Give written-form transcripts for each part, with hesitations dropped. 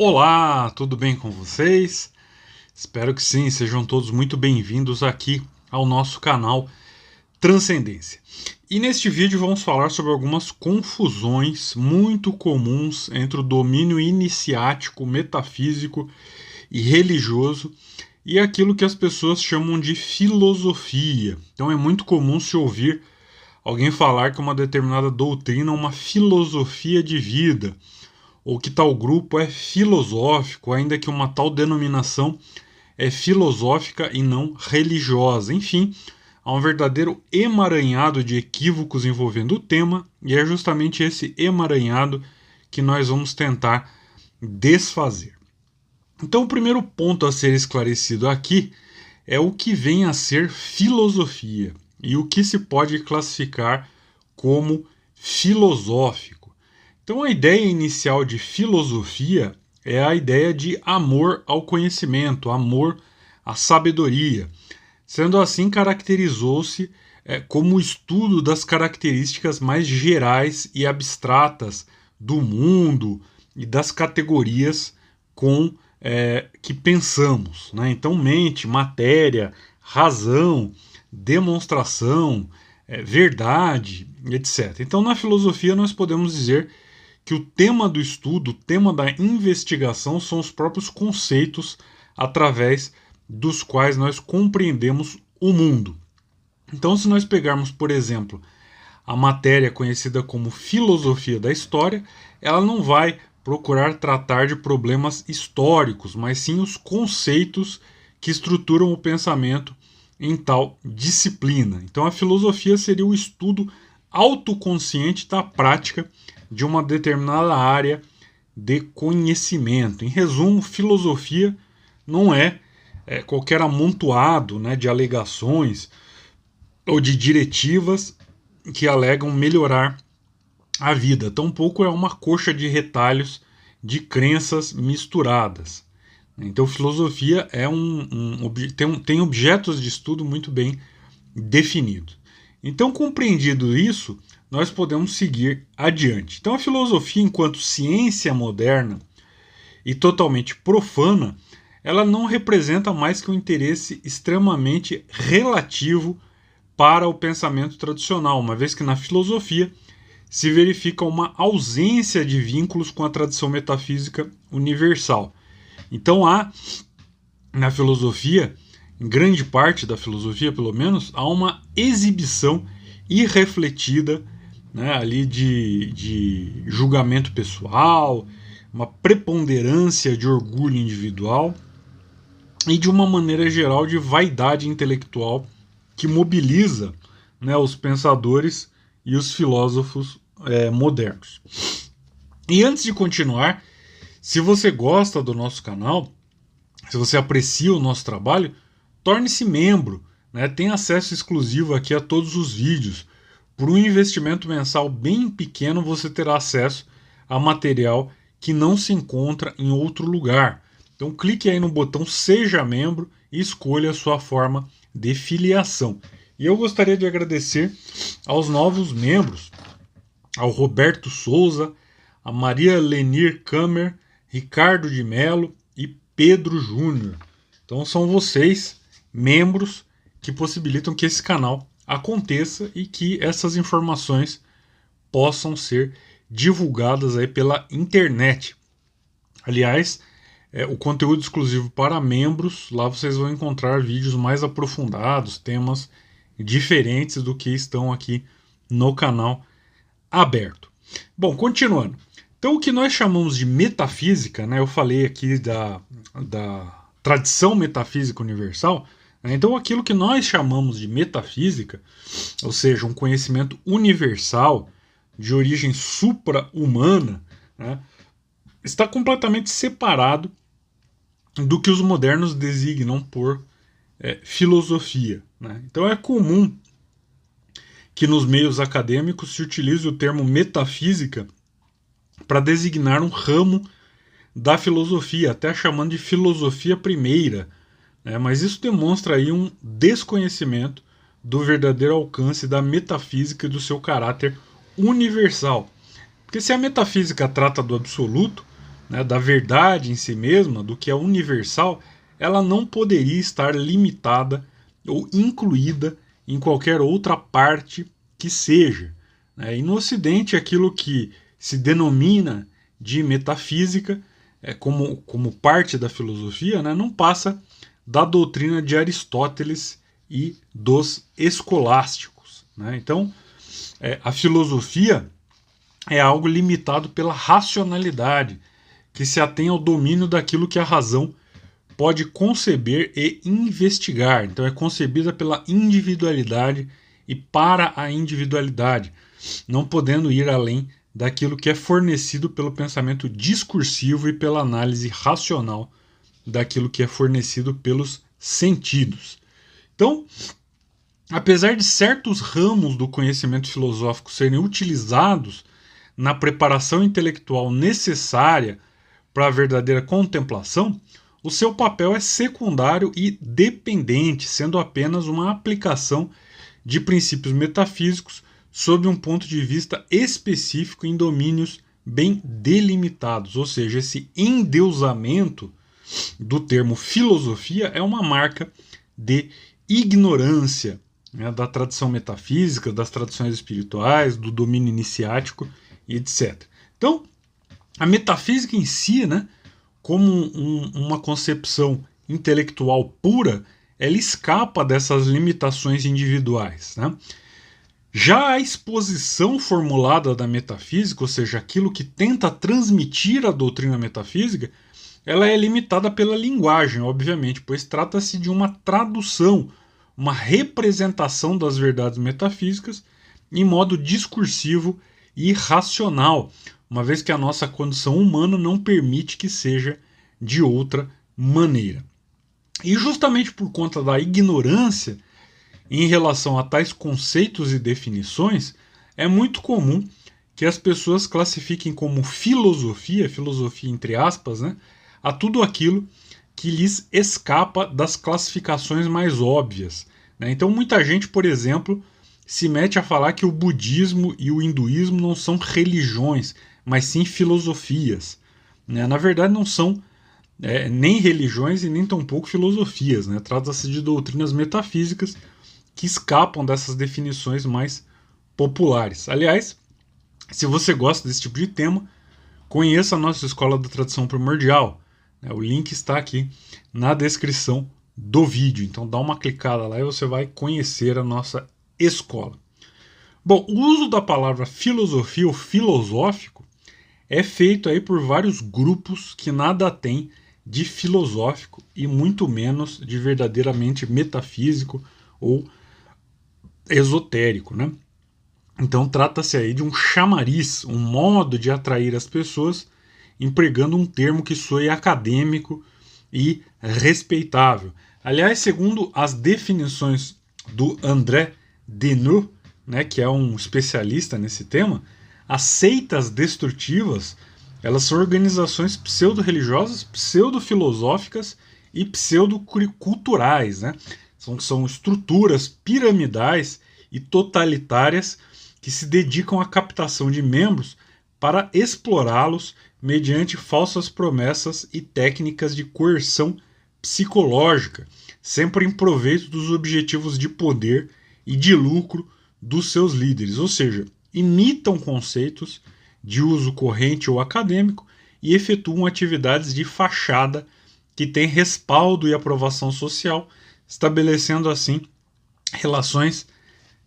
Olá, tudo bem com vocês? Espero que sim, sejam todos muito bem-vindos aqui ao nosso canal Transcendência. E neste vídeo vamos falar sobre algumas confusões muito comuns entre o domínio iniciático, metafísico e religioso e aquilo que as pessoas chamam de filosofia. Então é muito comum se ouvir alguém falar que uma determinada doutrina é uma filosofia de vida, ou que tal grupo é filosófico, ainda que uma tal denominação é filosófica e não religiosa. Enfim, há um verdadeiro emaranhado de equívocos envolvendo o tema, e é justamente esse emaranhado que nós vamos tentar desfazer. Então, o primeiro ponto a ser esclarecido aqui é o que vem a ser filosofia e o que se pode classificar como filosófico. Então, a ideia inicial de filosofia é a ideia de amor ao conhecimento, amor à sabedoria. Sendo assim, caracterizou-se como o estudo das características mais gerais e abstratas do mundo e das categorias com que pensamos, né? Então, mente, matéria, razão, demonstração, verdade, etc. Então, na filosofia, nós podemos dizer que o tema do estudo, o tema da investigação, são os próprios conceitos através dos quais nós compreendemos o mundo. Então, se nós pegarmos, por exemplo, a matéria conhecida como filosofia da história, ela não vai procurar tratar de problemas históricos, mas sim os conceitos que estruturam o pensamento em tal disciplina. Então, a filosofia seria o estudo autoconsciente da prática de uma determinada área de conhecimento. Em resumo, filosofia não é qualquer amontoado, né, de alegações ou de diretivas que alegam melhorar a vida. Tampouco é uma coxa de retalhos de crenças misturadas. Então, filosofia tem objetos de estudo muito bem definidos. Então, compreendido isso, nós podemos seguir adiante. Então, a filosofia, enquanto ciência moderna e totalmente profana, ela não representa mais que um interesse extremamente relativo para o pensamento tradicional, uma vez que na filosofia se verifica uma ausência de vínculos com a tradição metafísica universal. Então, na filosofia, em grande parte da filosofia, pelo menos, há uma exibição irrefletida, né, ali de julgamento pessoal, uma preponderância de orgulho individual e, de uma maneira geral, de vaidade intelectual que mobiliza, né, os pensadores e os filósofos modernos. E antes de continuar, se você gosta do nosso canal, se você aprecia o nosso trabalho, torne-se membro, né? Tem acesso exclusivo aqui a todos os vídeos. Por um investimento mensal bem pequeno, você terá acesso a material que não se encontra em outro lugar. Então clique aí no botão Seja Membro e escolha a sua forma de filiação. E eu gostaria de agradecer aos novos membros, ao Roberto Souza, a Maria Lenir Kammer, Ricardo de Melo e Pedro Júnior. Então são vocês, membros, que possibilitam que esse canal aconteça e que essas informações possam ser divulgadas aí pela internet. Aliás, o conteúdo exclusivo para membros, lá vocês vão encontrar vídeos mais aprofundados, temas diferentes do que estão aqui no canal aberto. Bom, continuando. Então, o que nós chamamos de metafísica, né, eu falei aqui da tradição metafísica universal, né, então aquilo que nós chamamos de metafísica, ou seja, um conhecimento universal de origem supra-humana, né, está completamente separado do que os modernos designam por filosofia. Né? Então é comum que nos meios acadêmicos se utilize o termo metafísica para designar um ramo da filosofia, até chamando de filosofia primeira. Né? Mas isso demonstra aí um desconhecimento do verdadeiro alcance da metafísica e do seu caráter universal. Porque se a metafísica trata do absoluto, né, da verdade em si mesma, do que é universal, ela não poderia estar limitada ou incluída em qualquer outra parte que seja, né? E no Ocidente, aquilo que se denomina de metafísica, como parte da filosofia, né, não passa da doutrina de Aristóteles e dos escolásticos, né? Então, a filosofia é algo limitado pela racionalidade, que se atém ao domínio daquilo que a razão pode conceber e investigar. Então é concebida pela individualidade e para a individualidade, não podendo ir além daquilo que é fornecido pelo pensamento discursivo e pela análise racional daquilo que é fornecido pelos sentidos. Então, apesar de certos ramos do conhecimento filosófico serem utilizados na preparação intelectual necessária para a verdadeira contemplação, o seu papel é secundário e dependente, sendo apenas uma aplicação de princípios metafísicos sob um ponto de vista específico em domínios bem delimitados. Ou seja, esse endeusamento do termo filosofia é uma marca de ignorância, né, da tradição metafísica, das tradições espirituais, do domínio iniciático e etc. Então, a metafísica em si, né, como uma concepção intelectual pura, ela escapa dessas limitações individuais, né? Já a exposição formulada da metafísica, ou seja, aquilo que tenta transmitir a doutrina metafísica, ela é limitada pela linguagem, obviamente, pois trata-se de uma tradução, uma representação das verdades metafísicas em modo discursivo e racional, uma vez que a nossa condição humana não permite que seja de outra maneira. E justamente por conta da ignorância em relação a tais conceitos e definições, é muito comum que as pessoas classifiquem como filosofia entre aspas, né, a tudo aquilo que lhes escapa das classificações mais óbvias, né? Então muita gente, por exemplo, se mete a falar que o budismo e o hinduísmo não são religiões, mas sim filosofias, né? Na verdade não são nem religiões e nem tampouco filosofias, né? Trata-se de doutrinas metafísicas que escapam dessas definições mais populares. Aliás, se você gosta desse tipo de tema, conheça a nossa Escola da Tradição Primordial. O link está aqui na descrição do vídeo. Então dá uma clicada lá e você vai conhecer a nossa escola. Bom, o uso da palavra filosofia ou filosófico é feito aí por vários grupos que nada têm de filosófico e muito menos de verdadeiramente metafísico ou esotérico, né? Então trata-se aí de um chamariz, um modo de atrair as pessoas, empregando um termo que soe acadêmico e respeitável. Aliás, segundo as definições do André Deneux, né, que é um especialista nesse tema, as seitas destrutivas, elas são organizações pseudo-religiosas, pseudo-filosóficas e pseudo-culturais, né? São estruturas piramidais e totalitárias que se dedicam à captação de membros para explorá-los mediante falsas promessas e técnicas de coerção psicológica, sempre em proveito dos objetivos de poder e de lucro dos seus líderes, ou seja, imitam conceitos de uso corrente ou acadêmico e efetuam atividades de fachada que têm respaldo e aprovação social, estabelecendo assim relações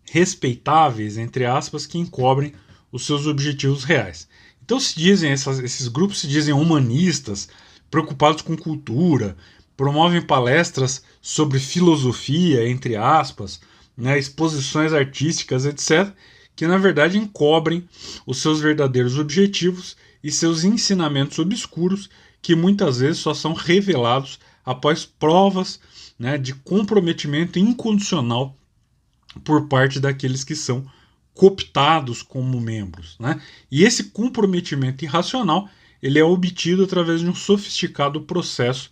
respeitáveis, entre aspas, que encobrem os seus objetivos reais. Então esses grupos se dizem humanistas, preocupados com cultura, promovem palestras sobre filosofia, entre aspas, né, exposições artísticas, etc., que na verdade encobrem os seus verdadeiros objetivos e seus ensinamentos obscuros, que muitas vezes só são revelados após provas, né, de comprometimento incondicional por parte daqueles que são cooptados como membros, né? E esse comprometimento irracional ele é obtido através de um sofisticado processo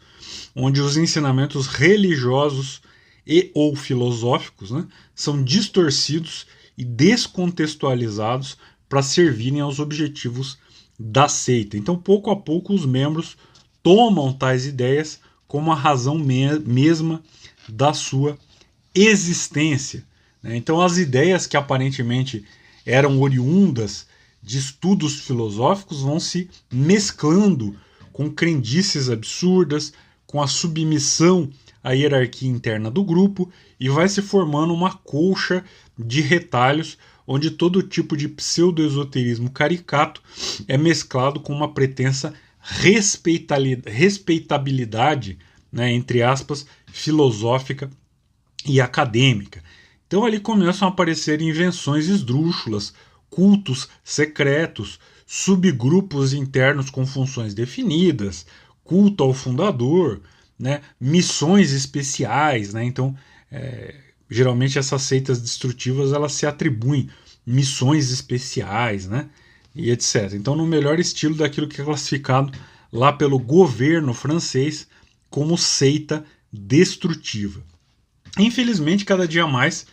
onde os ensinamentos religiosos e ou filosóficos, né, são distorcidos e descontextualizados para servirem aos objetivos da seita. Então, pouco a pouco, os membros tomam tais ideias como a razão mesma da sua existência. Né? Então, as ideias que aparentemente eram oriundas de estudos filosóficos vão se mesclando com crendices absurdas, com a submissão à hierarquia interna do grupo, e vai se formando uma colcha de retalhos onde todo tipo de pseudo-esoterismo caricato é mesclado com uma pretensa respeitabilidade, né, entre aspas, filosófica e acadêmica. Então ali começam a aparecer invenções esdrúxulas, cultos secretos, subgrupos internos com funções definidas, culto ao fundador, né, missões especiais, né, então geralmente essas seitas destrutivas elas se atribuem missões especiais, né, e etc. Então no melhor estilo daquilo que é classificado lá pelo governo francês como seita destrutiva. Infelizmente, cada dia mais,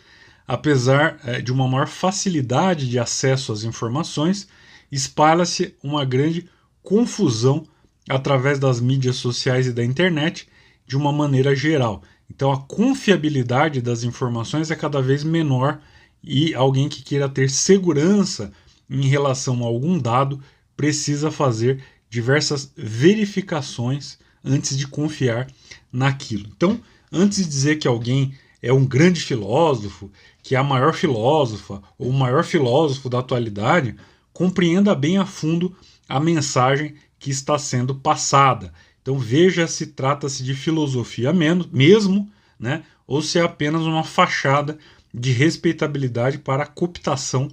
apesar de uma maior facilidade de acesso às informações, espalha-se uma grande confusão através das mídias sociais e da internet de uma maneira geral. Então a confiabilidade das informações é cada vez menor e alguém que queira ter segurança em relação a algum dado precisa fazer diversas verificações antes de confiar naquilo. Então, antes de dizer que alguém é um grande filósofo, que é a maior filósofa ou o maior filósofo da atualidade, compreenda bem a fundo a mensagem que está sendo passada. Então veja se trata-se de filosofia mesmo, né, ou se é apenas uma fachada de respeitabilidade para a cooptação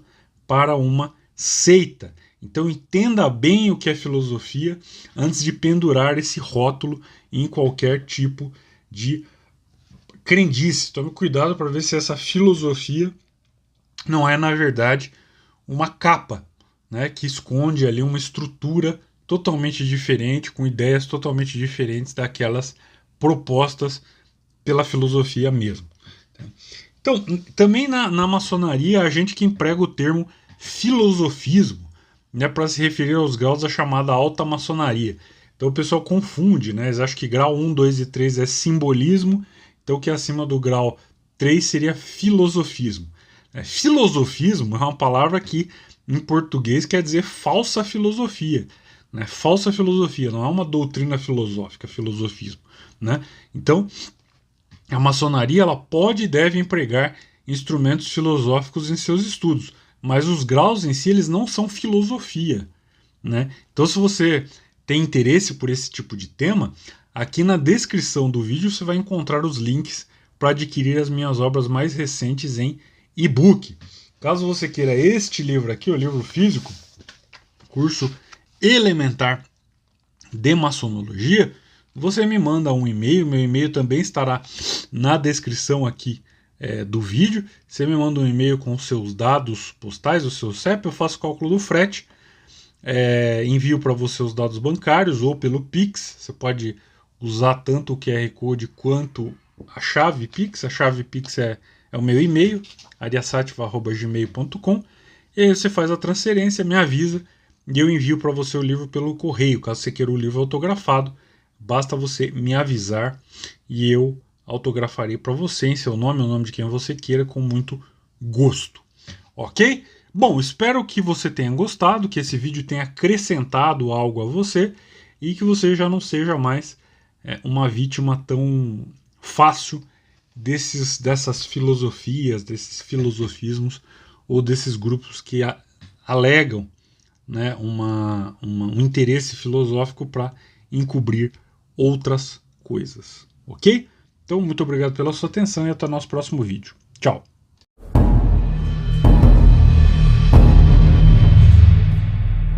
para uma seita. Então entenda bem o que é filosofia antes de pendurar esse rótulo em qualquer tipo de crendice. Tome cuidado para ver se essa filosofia não é, na verdade, uma capa, né, que esconde ali uma estrutura totalmente diferente, com ideias totalmente diferentes daquelas propostas pela filosofia mesmo. Então, também na maçonaria, a gente que emprega o termo filosofismo, né, para se referir aos graus da chamada alta maçonaria. Então o pessoal confunde, né? Eles acham que grau 1, 2 e 3 é simbolismo, então o que é acima do grau 3 seria filosofismo. Filosofismo é uma palavra que em português quer dizer falsa filosofia. Né? Falsa filosofia, não é uma doutrina filosófica, filosofismo. Né? Então, a maçonaria ela pode e deve empregar instrumentos filosóficos em seus estudos, mas os graus em si eles não são filosofia. Né? Então, se você tem interesse por esse tipo de tema, aqui na descrição do vídeo você vai encontrar os links para adquirir as minhas obras mais recentes em e-book. Caso você queira este livro aqui, o livro físico, curso elementar de maçonologia, você me manda um e-mail, meu e-mail também estará na descrição aqui do vídeo. Você me manda um e-mail com os seus dados postais, o seu CEP, eu faço o cálculo do frete, envio para você os dados bancários ou pelo Pix. Você pode usar tanto o QR Code quanto a chave Pix. A chave Pix é o meu e-mail, ariasativa@gmail.com, e aí você faz a transferência, me avisa e eu envio para você o livro pelo correio. Caso você queira o livro autografado, basta você me avisar e eu autografarei para você em seu nome, o nome de quem você queira, com muito gosto. Ok? Bom, espero que você tenha gostado, que esse vídeo tenha acrescentado algo a você e que você já não seja mais uma vítima tão fácil dessas filosofias, desses filosofismos ou desses grupos que alegam, né, um interesse filosófico para encobrir outras coisas. Ok? Então, muito obrigado pela sua atenção e até o nosso próximo vídeo. Tchau!